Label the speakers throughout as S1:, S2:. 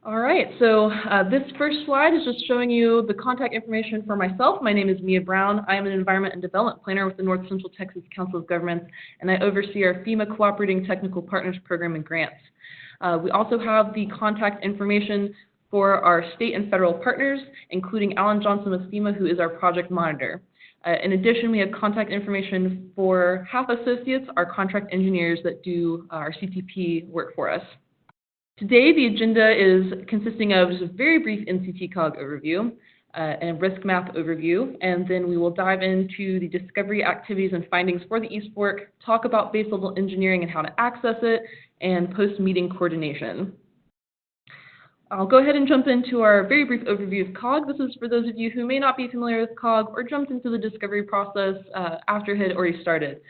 S1: All right, so this first slide is just showing you the contact information for myself. My name is Mia Brown. I am an Environment and Development Planner with the North Central Texas Council of Governments, and I oversee our FEMA Cooperating Technical Partners Program and grants. We also have the contact information for our state and federal partners, including Alan Johnson with FEMA, who is our project monitor. In addition, we have contact information for HAF Associates, our contract engineers that do our CTP work for us. Today, the agenda is consisting of just a very brief NCTCOG overview and a risk map overview, and then we will dive into the discovery activities and findings for the East Fork, talk about base level engineering and how to access it, and post-meeting coordination. I'll go ahead and jump into our very brief overview of COG. This is for those of you who may not be familiar with COG or jumped into the discovery process after it had already started.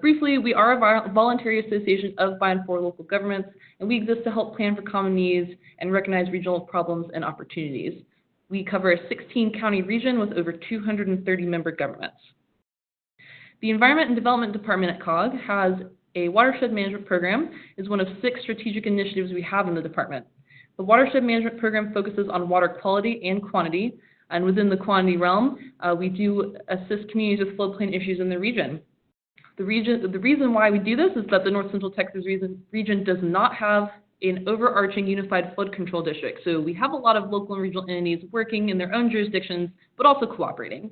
S1: Briefly, we are a voluntary association of by and for local governments, and we exist to help plan for common needs and recognize regional problems and opportunities. We cover a 16-county region with over 230 member governments. The Environment and Development Department at COG has a watershed management program. Is one of 6 strategic initiatives we have in the department. The watershed management program focuses on water quality and quantity, and within the quantity realm, we do assist communities with floodplain issues in the region. The reason why we do this is that the North Central Texas region does not have an overarching unified flood control district. So we have a lot of local and regional entities working in their own jurisdictions, but also cooperating.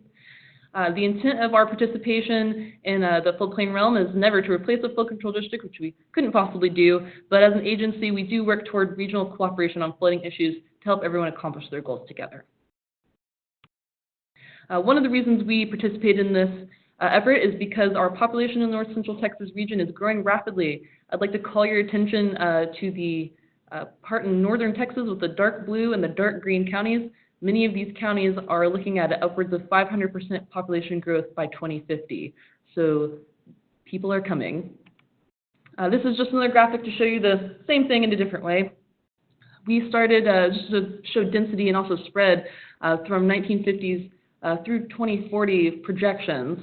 S1: The intent of our participation in the floodplain realm is never to replace a flood control district, which we couldn't possibly do, but as an agency, we do work toward regional cooperation on flooding issues to help everyone accomplish their goals together. One of the reasons we participate in this effort is because our population in the North Central Texas region is growing rapidly. I'd like to call your attention to the part in northern Texas with the dark blue and the dark green counties. Many of these counties are looking at upwards of 500% population growth by 2050. So people are coming. This is just another graphic to show you the same thing in a different way. We started just to show density and also spread from 1950s through 2040 projections.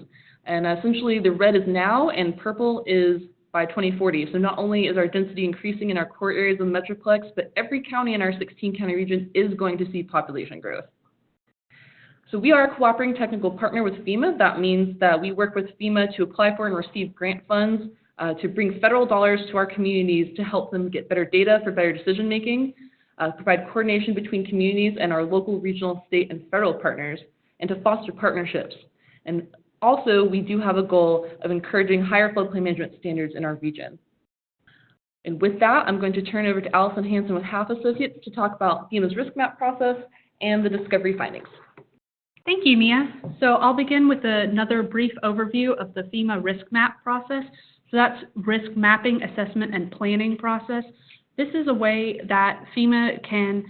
S1: And essentially the red is now and purple is by 2040. So not only is our density increasing in our core areas of the Metroplex, but every county in our 16-county region is going to see population growth. So we are a cooperating technical partner with FEMA. That means that we work with FEMA to apply for and receive grant funds to bring federal dollars to our communities to help them get better data for better decision making, provide coordination between communities and our local, regional, state, and federal partners, and to foster partnerships. And also, we do have a goal of encouraging higher floodplain management standards in our region. And with that, I'm going to turn over to Allison Hanson with HAF Associates to talk about FEMA's risk map process and the discovery findings.
S2: Thank you, Mia. So I'll begin with another brief overview of the FEMA risk map process. So that's risk mapping, assessment, and planning process. This is a way that FEMA can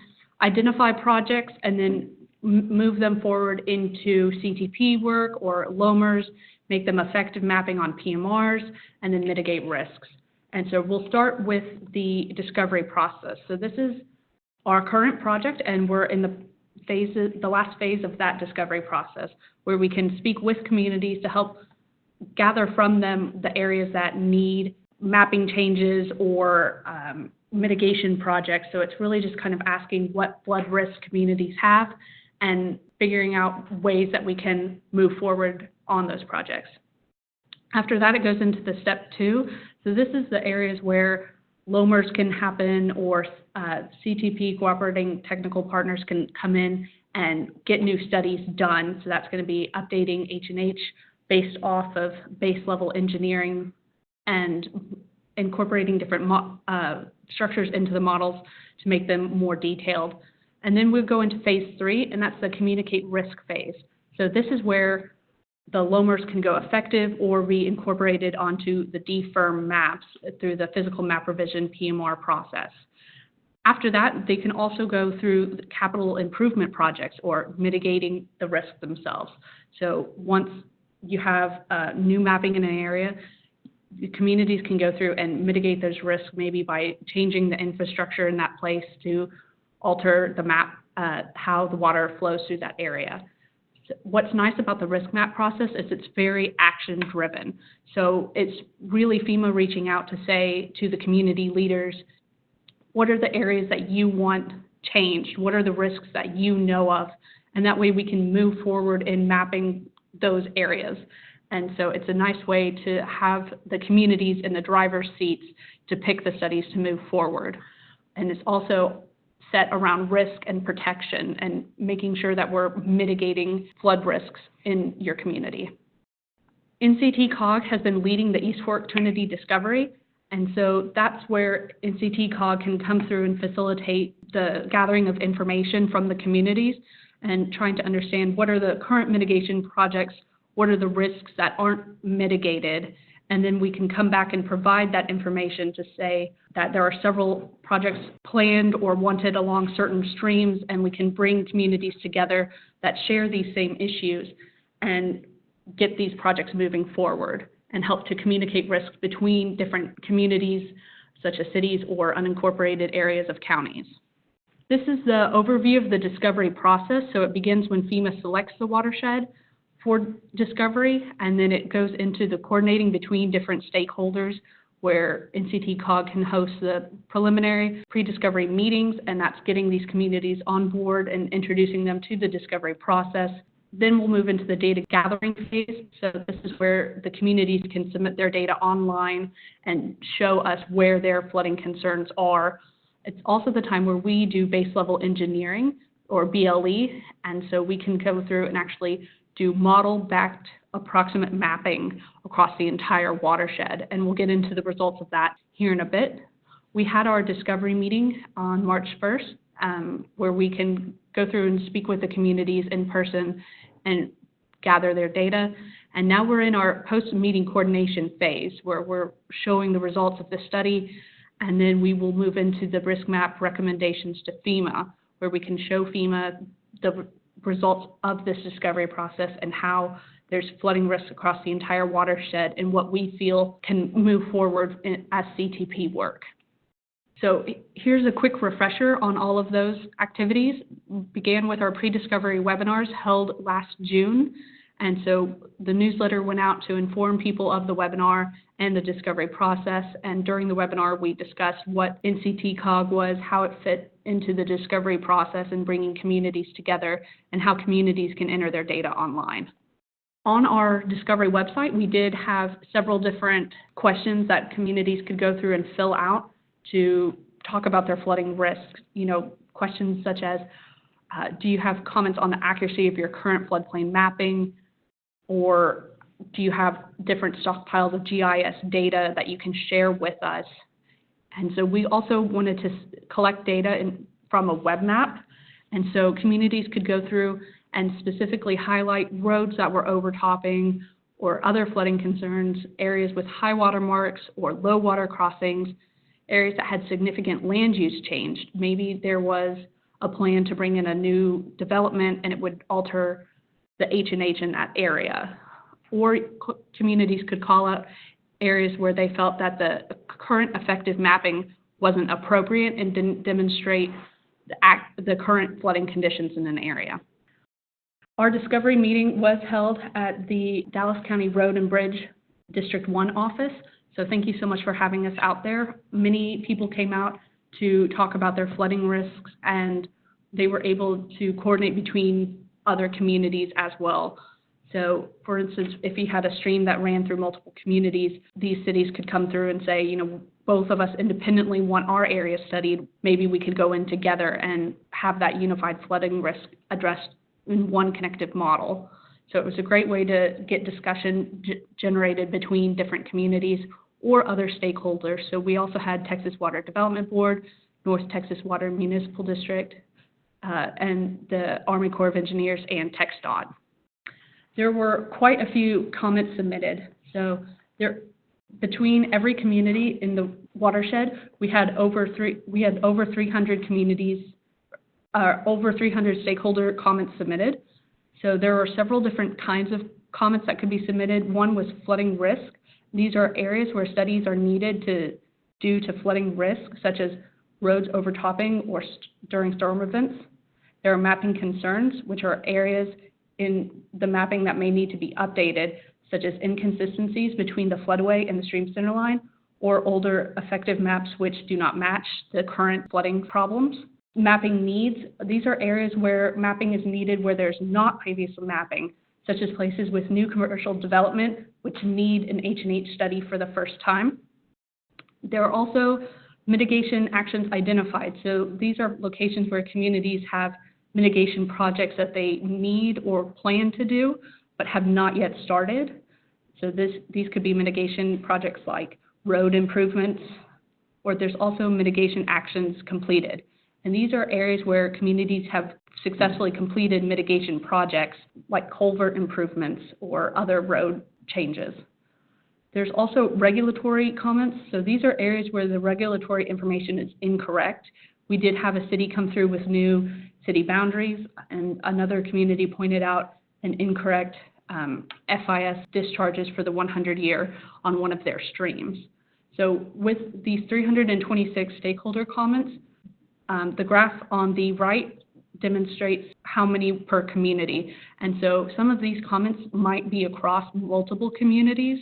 S2: identify projects and then move them forward into CTP work or LOMRs, make them effective mapping on PMRs, and then mitigate risks. And so we'll start with the discovery process. So this is our current project, and we're in the last phase of that discovery process, where we can speak with communities to help gather from them the areas that need mapping changes or mitigation projects. So it's really just kind of asking what flood risk communities have and figuring out ways that we can move forward on those projects. After that, it goes into the step 2. So this is the areas where LOMRs can happen, or CTP, cooperating technical partners, can come in and get new studies done. So that's going to be updating H&H based off of base level engineering and incorporating different structures into the models to make them more detailed. And then we'll go into phase 3, and that's the communicate risk phase. So this is where the LOMRs can go effective or be incorporated onto the DFIRM maps through the physical map revision PMR process. After that, they can also go through the capital improvement projects or mitigating the risk themselves. So once you have new mapping in an area, the communities can go through and mitigate those risks, maybe by changing the infrastructure in that place to alter the map, how the water flows through that area. So what's nice about the risk map process is it's very action driven. So it's really FEMA reaching out to say to the community leaders, what are the areas that you want changed? What are the risks that you know of? And that way we can move forward in mapping those areas. And so it's a nice way to have the communities in the driver's seats to pick the studies to move forward. And it's also set around risk and protection and making sure that we're mitigating flood risks in your community. NCTCOG has been leading the East Fork Trinity Discovery, and so that's where NCTCOG can come through and facilitate the gathering of information from the communities and trying to understand what are the current mitigation projects, what are the risks that aren't mitigated, and then we can come back and provide that information to say that there are several projects planned or wanted along certain streams, and we can bring communities together that share these same issues and get these projects moving forward and help to communicate risks between different communities, such as cities or unincorporated areas of counties. This is the overview of the discovery process. So it begins when FEMA selects the watershed for discovery, and then it goes into the coordinating between different stakeholders where NCTCOG can host the preliminary pre-discovery meetings, and that's getting these communities on board and introducing them to the discovery process. Then we'll move into the data gathering phase. So this is where the communities can submit their data online and show us where their flooding concerns are. It's also the time where we do base level engineering, or BLE, and so we can go through and actually do model-backed approximate mapping across the entire watershed, and we'll get into the results of that here in a bit. We had our discovery meeting on March 1st, where we can go through and speak with the communities in person and gather their data. And now we're in our post-meeting coordination phase, where we're showing the results of the study, and then we will move into the risk map recommendations to FEMA, where we can show FEMA the results of this discovery process and how there's flooding risk across the entire watershed and what we feel can move forward as CTP work. So here's a quick refresher on all of those activities. We began with our pre-discovery webinars held last June. And so the newsletter went out to inform people of the webinar and the discovery process. And during the webinar, we discussed what NCTCOG was, how it fit into the discovery process and bringing communities together, and how communities can enter their data online. On our discovery website, we did have several different questions that communities could go through and fill out to talk about their flooding risks. You know, questions such as, do you have comments on the accuracy of your current floodplain mapping? Or do you have different stockpiles of GIS data that you can share with us? And so we also wanted to collect data from a web map. And so communities could go through and specifically highlight roads that were overtopping or other flooding concerns, areas with high water marks or low water crossings, areas that had significant land use change. Maybe there was a plan to bring in a new development and it would alter the H&H in that area. Or communities could call out areas where they felt that the current effective mapping wasn't appropriate and didn't demonstrate the current flooding conditions in an area. Our discovery meeting was held at the Dallas County Road and Bridge District 1 office. So thank you so much for having us out there. Many people came out to talk about their flooding risks, and they were able to coordinate between other communities as well. So for instance, if you had a stream that ran through multiple communities, these cities could come through and say, you know, both of us independently want our area studied. Maybe we could go in together and have that unified flooding risk addressed in one connective model. So it was a great way to get discussion generated between different communities or other stakeholders. So we also had Texas Water Development Board, North Texas Water Municipal District, and the Army Corps of Engineers and TxDOT. There were quite a few comments submitted. So between every community in the watershed, we had over 300 communities, over 300 stakeholder comments submitted. So there are several different kinds of comments that could be submitted. One was flooding risk. These are areas where studies are needed due to flooding risk, such as roads overtopping or during storm events. There are mapping concerns, which are areas in the mapping that may need to be updated, such as inconsistencies between the floodway and the stream center line, or older effective maps which do not match the current flooding problems. Mapping needs, these are areas where mapping is needed where there's not previous mapping, such as places with new commercial development which need an H&H study for the first time. There are also mitigation actions identified. So these are locations where communities have mitigation projects that they need or plan to do, but have not yet started. So these could be mitigation projects like road improvements, or there's also mitigation actions completed. And these are areas where communities have successfully completed mitigation projects like culvert improvements or other road changes. There's also regulatory comments. So these are areas where the regulatory information is incorrect. We did have a city come through with new city boundaries, and another community pointed out an incorrect FIS discharges for the 100-year on one of their streams. So with these 326 stakeholder comments, the graph on the right demonstrates how many per community. And so some of these comments might be across multiple communities.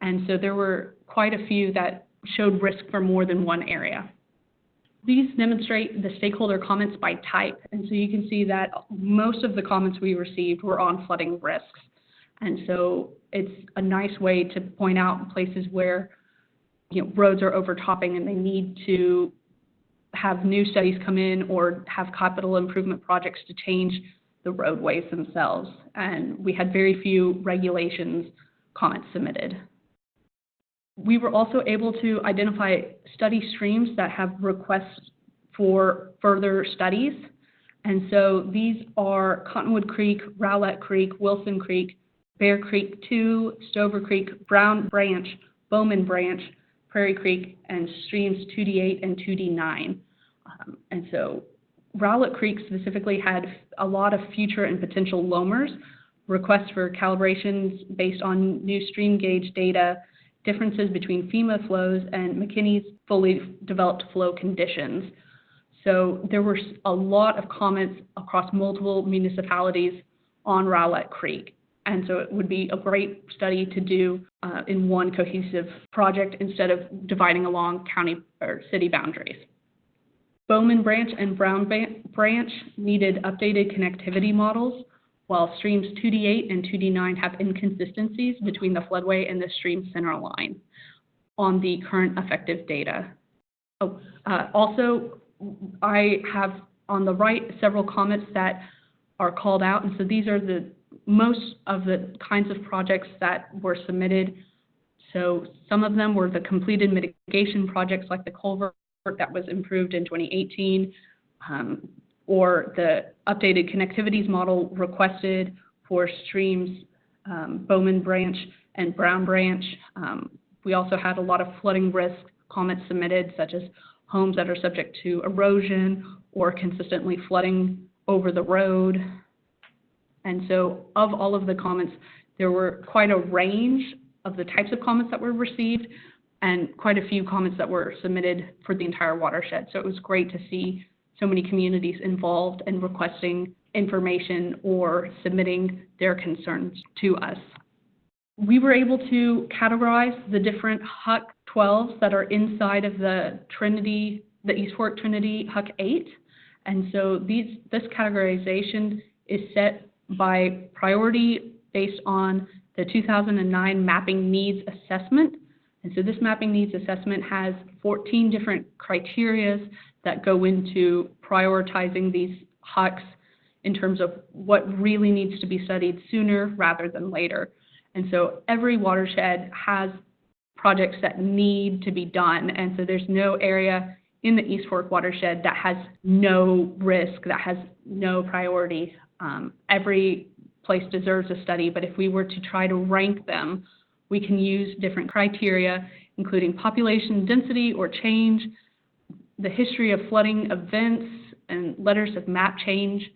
S2: And so there were quite a few that showed risk for more than one area. These demonstrate the stakeholder comments by type. And so you can see that most of the comments we received were on flooding risks. And so it's a nice way to point out places where roads are overtopping and they need to have new studies come in or have capital improvement projects to change the roadways themselves. And we had very few regulations comments submitted. We were also able to identify study streams that have requests for further studies. And so these are Cottonwood Creek, Rowlett Creek, Wilson Creek, Bear Creek 2, Stover Creek, Brown Branch, Bowman Branch, Prairie Creek, and streams 2D8 and 2D9. And so Rowlett Creek specifically had a lot of future and potential loamers, requests for calibrations based on new stream gauge data, differences between FEMA flows and McKinney's fully developed flow conditions. So there were a lot of comments across multiple municipalities on Rowlett Creek. And so it would be a great study to do in one cohesive project instead of dividing along county or city boundaries. Bowman Branch and Brown Branch needed updated connectivity models, while streams 2D8 and 2D9 have inconsistencies between the floodway and the stream center line on the current effective data. Also, I have on the right several comments that are called out, and so these are the most of the kinds of projects that were submitted. So some of them were the completed mitigation projects like the culvert that was improved in 2018, or the updated connectivities model requested for streams Bowman Branch and Brown Branch. We also had a lot of flooding risk comments submitted, such as homes that are subject to erosion or consistently flooding over the road. And so of all of the comments, there were quite a range of the types of comments that were received and quite a few comments that were submitted for the entire watershed. So it was great to see so many communities involved and requesting information or submitting their concerns to us. We were able to categorize the different HUC 12s that are inside of the East Fork Trinity HUC 8. And so this categorization is set by priority based on the 2009 Mapping Needs Assessment. And so this Mapping Needs Assessment has 14 different criteria that go into prioritizing these HUCs in terms of what really needs to be studied sooner rather than later. And so every watershed has projects that need to be done. And so there's no area in the East Fork watershed that has no risk, that has no priority. Every place deserves a study, but if we were to try to rank them, we can use different criteria, including population density or change, the history of flooding events, and letters of map change.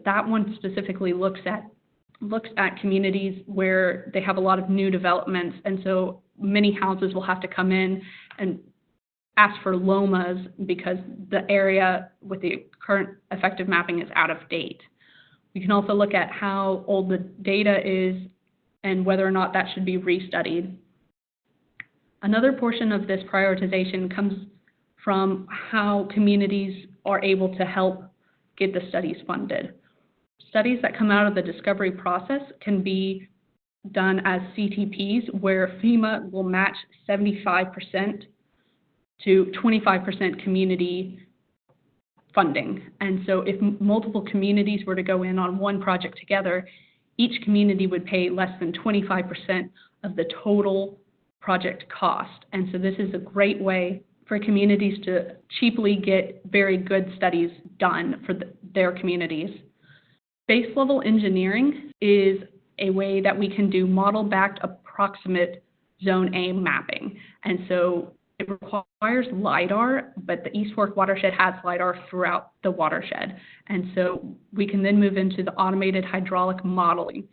S2: That one specifically looks at communities where they have a lot of new developments, and so many houses will have to come in and ask for LOMAs because the area with the current effective mapping is out of date. We can also look at how old the data is and whether or not that should be restudied. Another portion of this prioritization comes from how communities are able to help get the studies funded. Studies that come out of the discovery process can be done as CTPs, where FEMA will match 75% to 25% community funding. And so if multiple communities were to go in on one project together, each community would pay less than 25% of the total project cost. And so this is a great way for communities to cheaply get very good studies done for their communities. Base level engineering is a way that we can do model-backed approximate Zone A mapping. And so it requires LIDAR, but the East Fork watershed has LIDAR throughout the watershed. And so we can then move into the automated hydraulic modeling.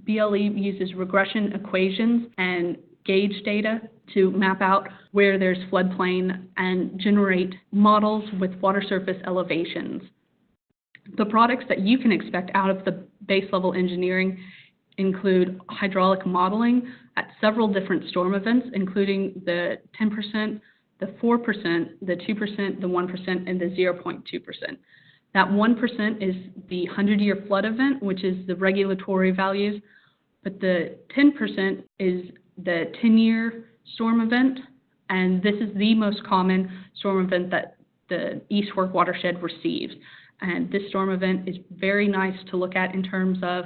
S2: BLE uses regression equations and gauge data to map out where there's floodplain and generate models with water surface elevations. The products that you can expect out of the base level engineering include hydraulic modeling at several different storm events, including the 10%, the 4%, the 2%, the 1%, and the 0.2%. That 1% is the 100-year flood event, which is the regulatory values, but the 10% is the 10-year storm event, and this is the most common storm event that the East Fork watershed receives. And this storm event is very nice to look at in terms of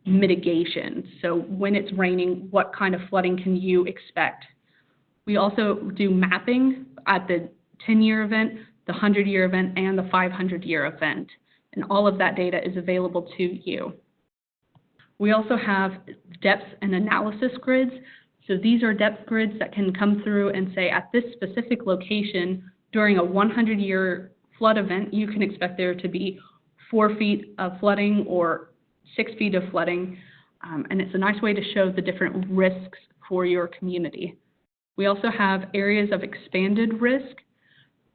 S2: mitigation. So when it's raining, what kind of flooding can you expect? We also do mapping at the 10-year event, the 100-year event, and the 500-year event. And all of that data is available to you. We also have depth and analysis grids. So these are depth grids that can come through and say at this specific location during a 100-year flood event, you can expect there to be 4 feet of flooding or 6 feet of flooding, and it's a nice way to show the different risks for your community. We also have areas of expanded risk.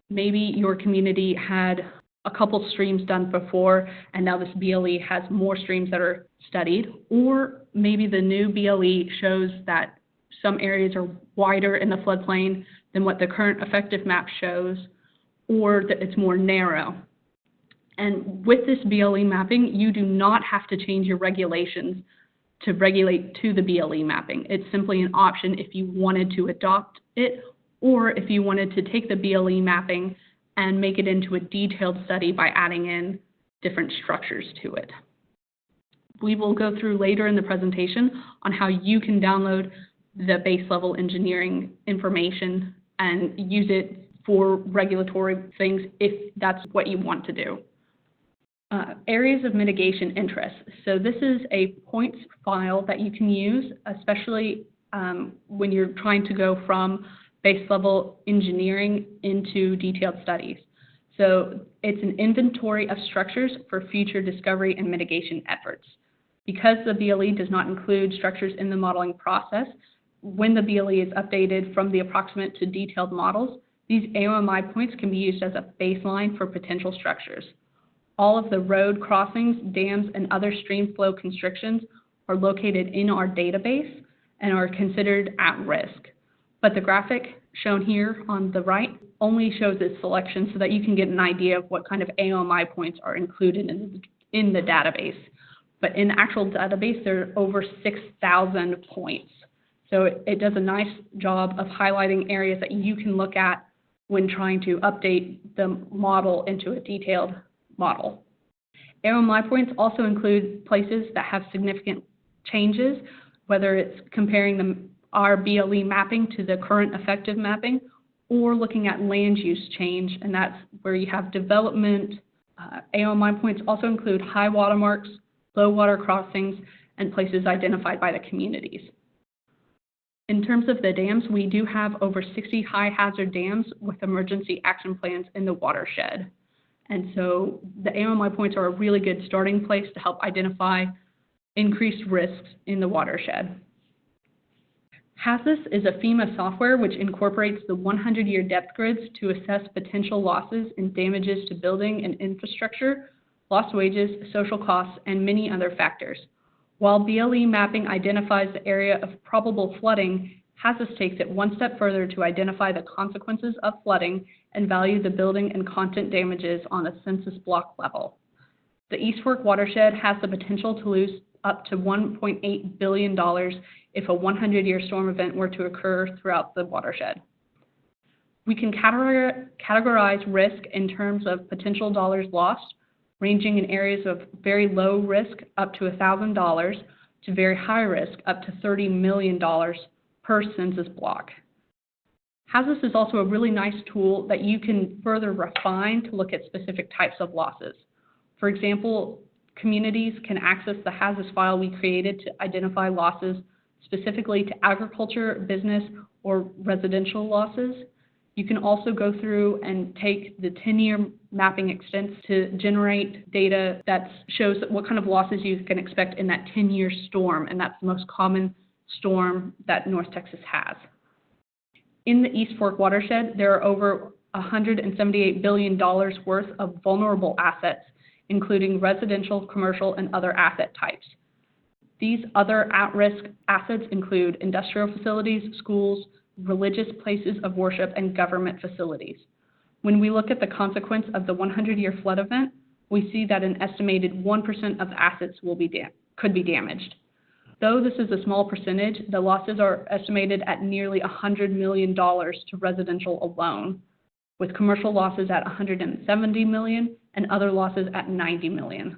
S2: Maybe your community had a couple streams done before, and now this BLE has more streams that are studied, or maybe the new BLE shows that some areas are wider in the floodplain than what the current effective map shows, or that it's more narrow. And with this BLE mapping, you do not have to change your regulations to regulate to the BLE mapping. It's simply an option if you wanted to adopt it, or if you wanted to take the BLE mapping and make it into a detailed study by adding in different structures to it. We will go through later in the presentation on how you can download the base level engineering information and use it for regulatory things if that's what you want to do. Areas of mitigation interest. So this is a points file that you can use, especially when you're trying to go from base level engineering into detailed studies. So it's an inventory of structures for future discovery and mitigation efforts. Because the BLE does not include structures in the modeling process, when the BLE is updated from the approximate to detailed models, these AOMI points can be used as a baseline for potential structures. All of the road crossings, dams, and other stream flow constrictions are located in our database and are considered at risk. But the graphic shown here on the right only shows its selection so that you can get an idea of what kind of AOMI points are included in the database. But in the actual database, there are over 6,000 points. So it does a nice job of highlighting areas that you can look at when trying to update the model into a detailed model. AOMI points also include places that have significant changes, whether it's comparing our BLE mapping to the current effective mapping, or looking at land use change, and that's where you have development. AOMI points also include high water marks, low water crossings, and places identified by the communities. In terms of the dams, we do have over 60 high hazard dams with emergency action plans in the watershed. And so the AOMI points are a really good starting place to help identify increased risks in the watershed. HASIS is a FEMA software which incorporates the 100-year depth grids to assess potential losses and damages to building and infrastructure, lost wages, social costs, and many other factors. While BLE mapping identifies the area of probable flooding, HASIS takes it one step further to identify the consequences of flooding and value the building and content damages on a census block level. The East Fork Watershed has the potential to lose up to $1.8 billion if a 100-year storm event were to occur throughout the watershed. We can categorize risk in terms of potential dollars lost, ranging in areas of very low risk up to $1,000 to very high risk up to $30 million per census block. HASIS is also a really nice tool that you can further refine to look at specific types of losses. For example, communities can access the HASIS file we created to identify losses specifically to agriculture, business, or residential losses. You can also go through and take the 10-year mapping extents to generate data that shows what kind of losses you can expect in that 10-year storm, and that's the most common storm that North Texas has. In the East Fork watershed, there are over $178 billion worth of vulnerable assets, including residential, commercial, and other asset types. These other at-risk assets include industrial facilities, schools, religious places of worship, and government facilities. When we look at the consequence of the 100-year flood event, we see that an estimated 1% of the assets could be damaged. Though this is a small percentage, the losses are estimated at nearly $100 million to residential alone, with commercial losses at $170 million and other losses at $90 million.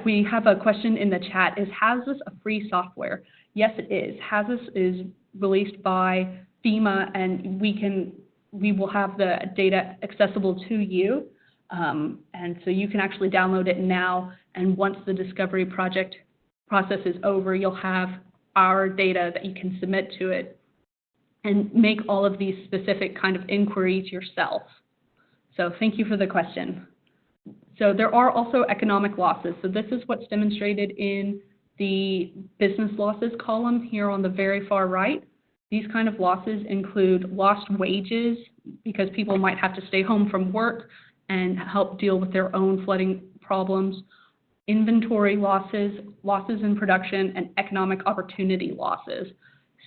S2: We have a question in the chat. Is HASIS a free software? Yes, it is. HASIS is released by FEMA, and we will have the data accessible to you. And so you can actually download it now, and once the discovery project process is over, you'll have our data that you can submit to it and make all of these specific kind of inquiries yourself. So thank you for the question. So there are also economic losses. So this is what's demonstrated in the business losses column here on the very far right. These kind of losses include lost wages because people might have to stay home from work and help deal with their own flooding problems, inventory losses, losses in production, and economic opportunity losses.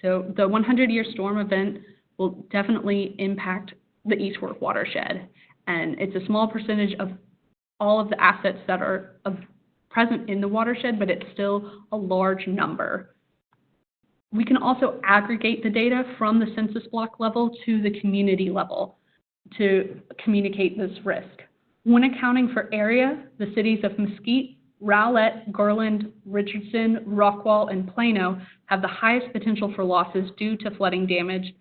S2: So the 100-year storm event will definitely impact the East Fork watershed, and it's a small percentage of all of the assets that are present in the watershed, but it's still a large number. We can also aggregate the data from the census block level to the community level to communicate this risk. When accounting for area, the cities of Mesquite, Rowlett, Garland, Richardson, Rockwall, and Plano have the highest potential for losses due to flooding damage,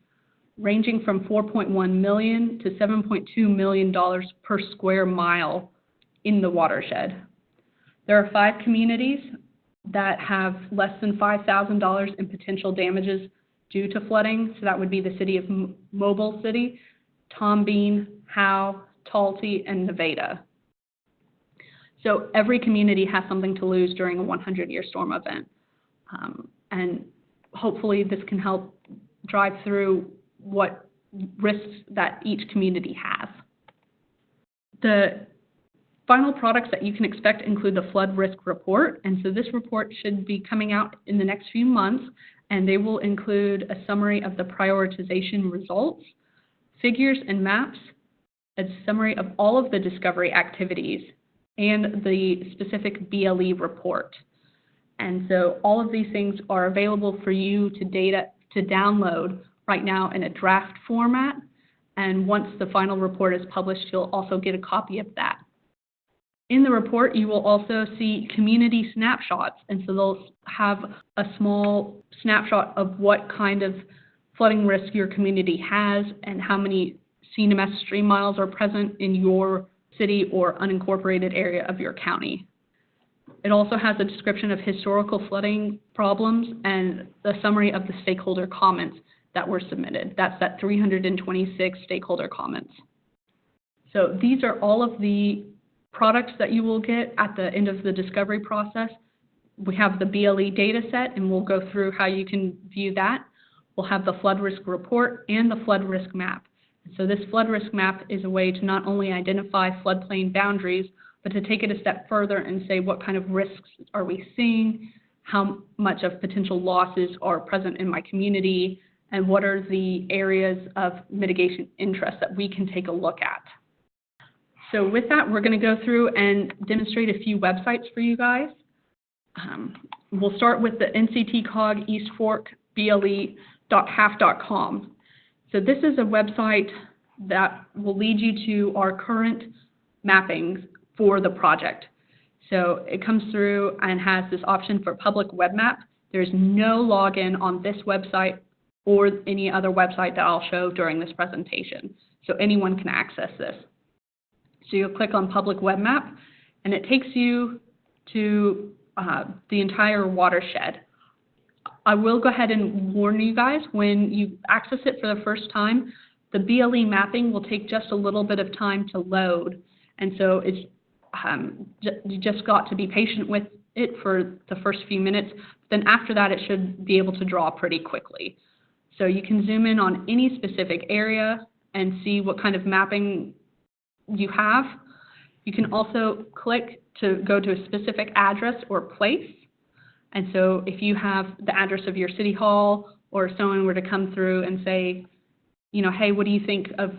S2: ranging from $4.1 million to $7.2 million per square mile in the watershed. There are 5 communities that have less than $5,000 in potential damages due to flooding. So that would be the city of Mobile City, Tom Bean, Howe, Talty, and Nevada. So every community has something to lose during a 100-year storm event. And hopefully this can help drive through what risks that each community has. The final products that you can expect include the flood risk report, and so this report should be coming out in the next few months, and they will include a summary of the prioritization results, figures and maps, a summary of all of the discovery activities, and the specific BLE report. And so all of these things are available for you to download right now in a draft format, and once the final report is published, you'll also get a copy of that. In the report, you will also see community snapshots, and so they'll have a small snapshot of what kind of flooding risk your community has and how many CNMS stream miles are present in your city or unincorporated area of your county. It also has a description of historical flooding problems and a summary of the stakeholder comments that were submitted. That's that 326 stakeholder comments. So these are all of the products that you will get at the end of the discovery process. We have the BLE data set, and we'll go through how you can view that. We'll have the flood risk report and the flood risk map. So this flood risk map is a way to not only identify floodplain boundaries, but to take it a step further and say what kind of risks are we seeing, how much of potential losses are present in my community, and what are the areas of mitigation interest that we can take a look at. So with that, we're going to go through and demonstrate a few websites for you guys. We'll start with the NCTCOG East Fork BLE.half.com. So this is a website that will lead you to our current mappings for the project. So it comes through and has this option for public web map. There's no login on this website or any other website that I'll show during this presentation. So anyone can access this. So you'll click on public web map and it takes you to the entire watershed. I will go ahead and warn you guys, when you access it for the first time, the BLE mapping will take just a little bit of time to load. And so it's you just got to be patient with it for the first few minutes. Then after that, it should be able to draw pretty quickly. So you can zoom in on any specific area and see what kind of mapping you have. You can also click to go to a specific address or place. And so if you have the address of your city hall, or someone were to come through and say, you know, hey, what do you think of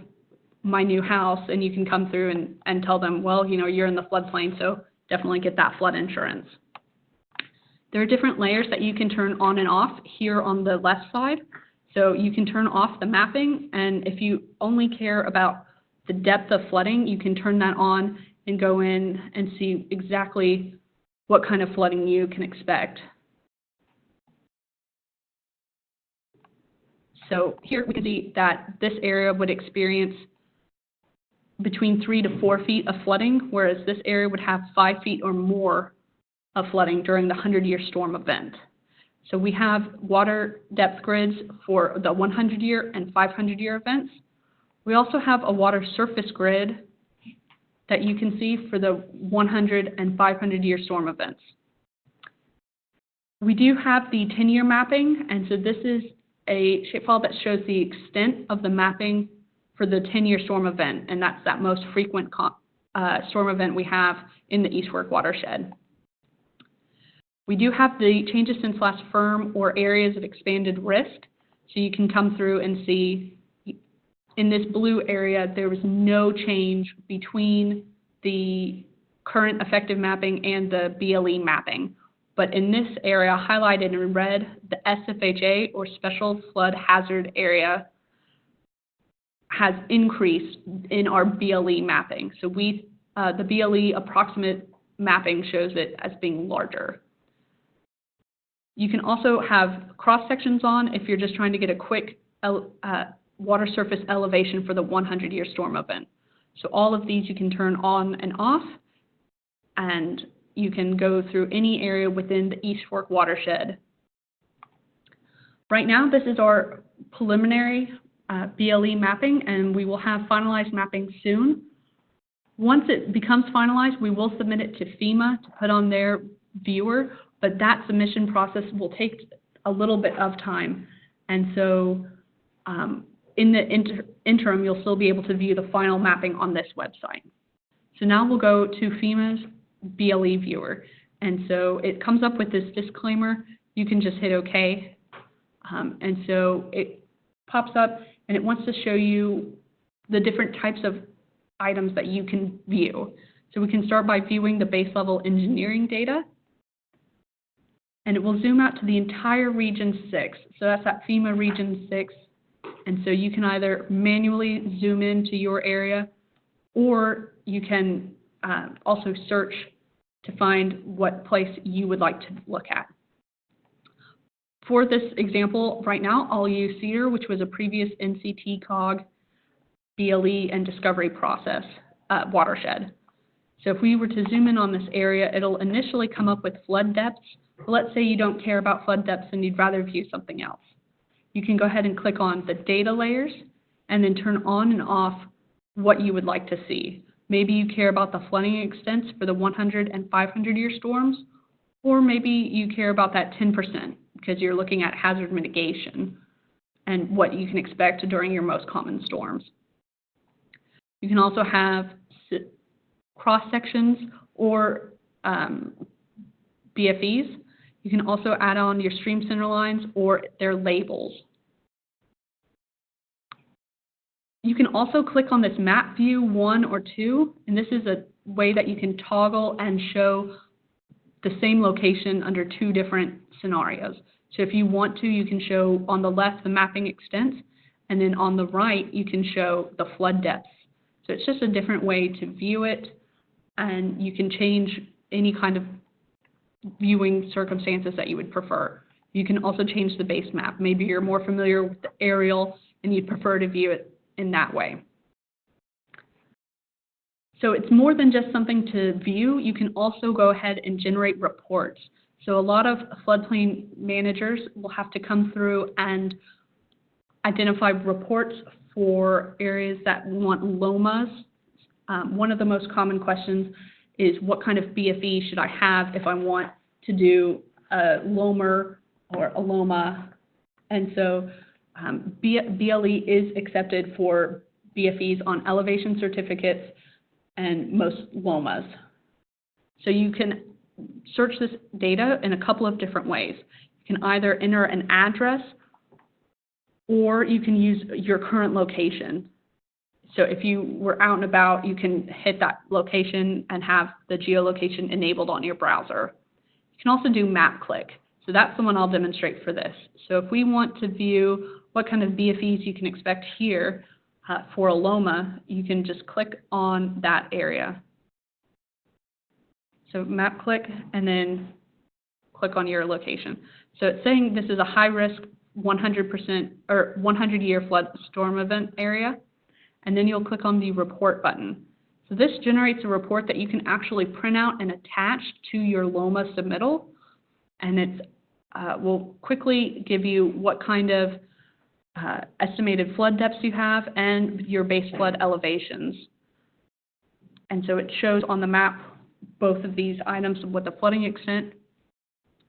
S2: my new house? And you can come through and tell them, well, you know, you're in the floodplain, so definitely get that flood insurance. There are different layers that you can turn on and off here on the left side. So you can turn off the mapping, and if you only care about the depth of flooding, you can turn that on and go in and see exactly what kind of flooding you can expect. So here we can see that this area would experience between 3 to 4 feet of flooding, whereas this area would have 5 feet or more of flooding during the 100-year storm event. So we have water depth grids for the 100-year and 500-year events. We also have a water surface grid that you can see for the 100 and 500-year storm events. We do have the 10-year mapping, and so this is a shapefile that shows the extent of the mapping for the 10-year storm event, and that's that most frequent storm event we have in the East Fork watershed. We do have the changes since last firm or areas of expanded risk, so you can come through and see in this blue area there was no change between the current effective mapping and the BLE mapping. But in this area, highlighted in red, the SFHA, or Special Flood Hazard Area, has increased in our BLE mapping. So the BLE approximate mapping shows it as being larger. You can also have cross sections on if you're just trying to get a quick water surface elevation for the 100-year storm event. So all of these you can turn on and off, and you can go through any area within the East Fork watershed. Right now, this is our preliminary BLE mapping, and we will have finalized mapping soon. Once it becomes finalized, we will submit it to FEMA to put on their viewer, but that submission process will take a little bit of time. And so in the interim, you'll still be able to view the final mapping on this website. So now we'll go to FEMA's BLE viewer. And so it comes up with this disclaimer. You can just hit OK. And so it pops up and it wants to show you the different types of items that you can view. So we can start by viewing the base level engineering data. And it will zoom out to the entire Region 6. So that's at FEMA Region 6. And so you can either manually zoom into your area, or you can also search to find what place you would like to look at. For this example, right now, I'll use Cedar, which was a previous NCTCOG BLE and discovery process watershed. So if we were to zoom in on this area, it'll initially come up with flood depths. But let's say you don't care about flood depths and you'd rather view something else. You can go ahead and click on the data layers and then turn on and off what you would like to see. Maybe you care about the flooding extents for the 100 and 500-year storms, or maybe you care about that 10% because you're looking at hazard mitigation and what you can expect during your most common storms. You can also have cross sections or BFEs. You can also add on your stream center lines or their labels. You can also click on this map view 1 or 2, and this is a way that you can toggle and show the same location under 2 different scenarios. So if you want to, you can show on the left the mapping extent, and then on the right you can show the flood depths. So it's just a different way to view it, and you can change any kind of viewing circumstances that you would prefer. You can also change the base map. Maybe you're more familiar with the aerial and you'd prefer to view it in that way. So it's more than just something to view. You can also go ahead and generate reports. So a lot of floodplain managers will have to come through and identify reports for areas that want LOMAs. One of the most common questions is what kind of BFE should I have if I want to do a LOMR or a LOMA. And so BLE is accepted for BFEs on elevation certificates and most LOMAs. So you can search this data in a couple of different ways. You can either enter an address or you can use your current location. So if you were out and about, you can hit that location and have the geolocation enabled on your browser. You can also do map click. So that's the one I'll demonstrate for this. So if we want to view what kind of BFEs you can expect here for a LOMA, you can just click on that area. So map click and then click on your location. So it's saying this is a high risk 100% or 100-year flood storm event area. And then you'll click on the report button. So this generates a report that you can actually print out and attach to your LOMA submittal, and it will quickly give you what kind of estimated flood depths you have and your base flood elevations. And so it shows on the map both of these items with the flooding extent.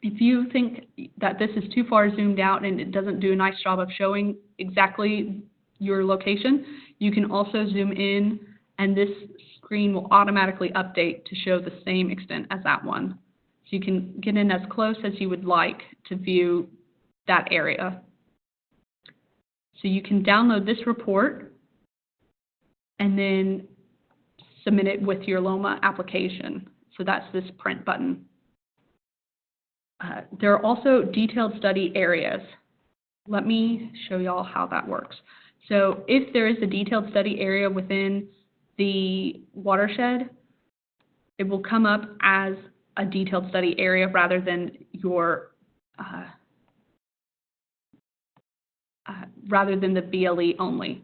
S2: If you think that this is too far zoomed out and it doesn't do a nice job of showing exactly your location, you can also zoom in and this screen will automatically update to show the same extent as that one. So you can get in as close as you would like to view that area. So you can download this report and then submit it with your LOMA application. So that's this print button. There are also detailed study areas. Let me show y'all how that works. So if there is a detailed study area within the watershed, it will come up as a detailed study area rather than your rather than the BLE only.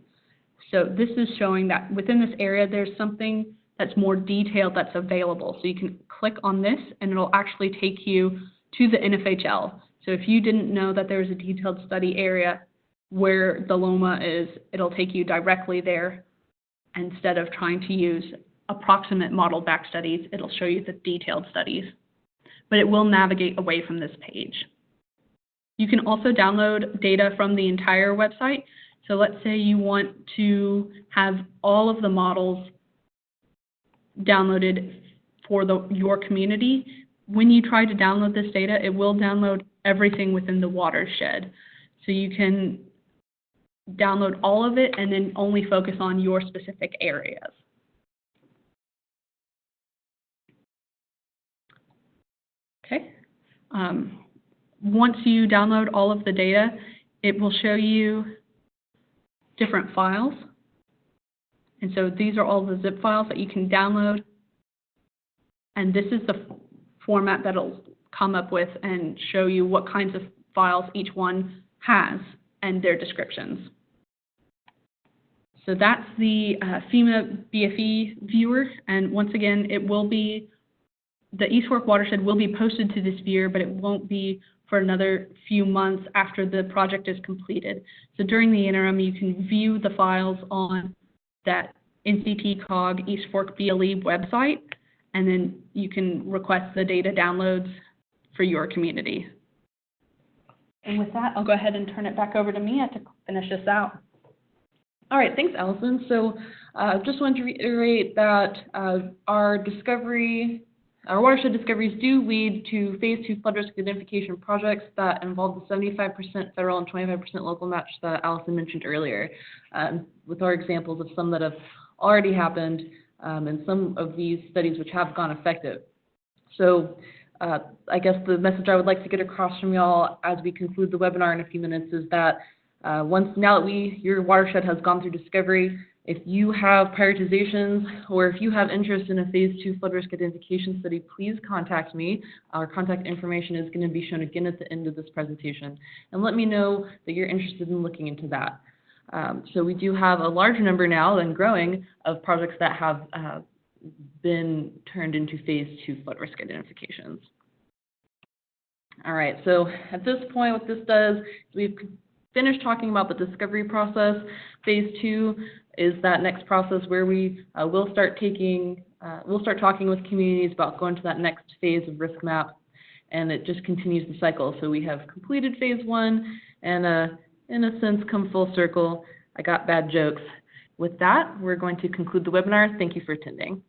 S2: So this is showing that within this area there's something that's more detailed that's available. So you can click on this and it'll actually take you to the NFHL. So if you didn't know that there was a detailed study area where the LOMA is, it'll take you directly there. Instead of trying to use approximate model back studies, it'll show you the detailed studies. But it will navigate away from this page. You can also download data from the entire website. So let's say you want to have all of the models downloaded for your community. When you try to download this data, it will download everything within the watershed. So you can download all of it and then only focus on your specific areas. Okay. Once you download all of the data, it will show you different files. And so these are all the zip files that you can download. And this is the format that it'll come up with and show you what kinds of files each one has and their descriptions. So that's the FEMA BFE viewer, and once again, it will be, the East Fork Watershed will be posted to this viewer, but it won't be for another few months after the project is completed. So during the interim, you can view the files on that NCTCOG East Fork BLE website, and then you can request the data downloads for your community. And with that, I'll go ahead and turn it back over to Mia to finish this out.
S1: All right, thanks, Allison. So just wanted to reiterate that our discovery our watershed discoveries do lead to Phase 2 flood risk identification projects that involve the 75% federal and 25% local match that Allison mentioned earlier, with our examples of some that have already happened and some of these studies which have gone effective. So I guess the message I would like to get across from y'all as we conclude the webinar in a few minutes is that now that your watershed has gone through discovery, if you have prioritizations or if you have interest in a Phase 2 flood risk identification study, please contact me. Our contact information is going to be shown again at the end of this presentation. And let me know that you're interested in looking into that. So we do have a large number now and growing of projects that have been turned into Phase 2 flood risk identifications. All right, so at this point, what this does is we've finished talking about the discovery process. Phase 2 is that next process where we will start talking with communities about going to that next phase of risk map, and it just continues the cycle. So we have completed Phase 1 and in a sense come full circle. I got bad jokes. With that, we're going to conclude the webinar. Thank you for attending.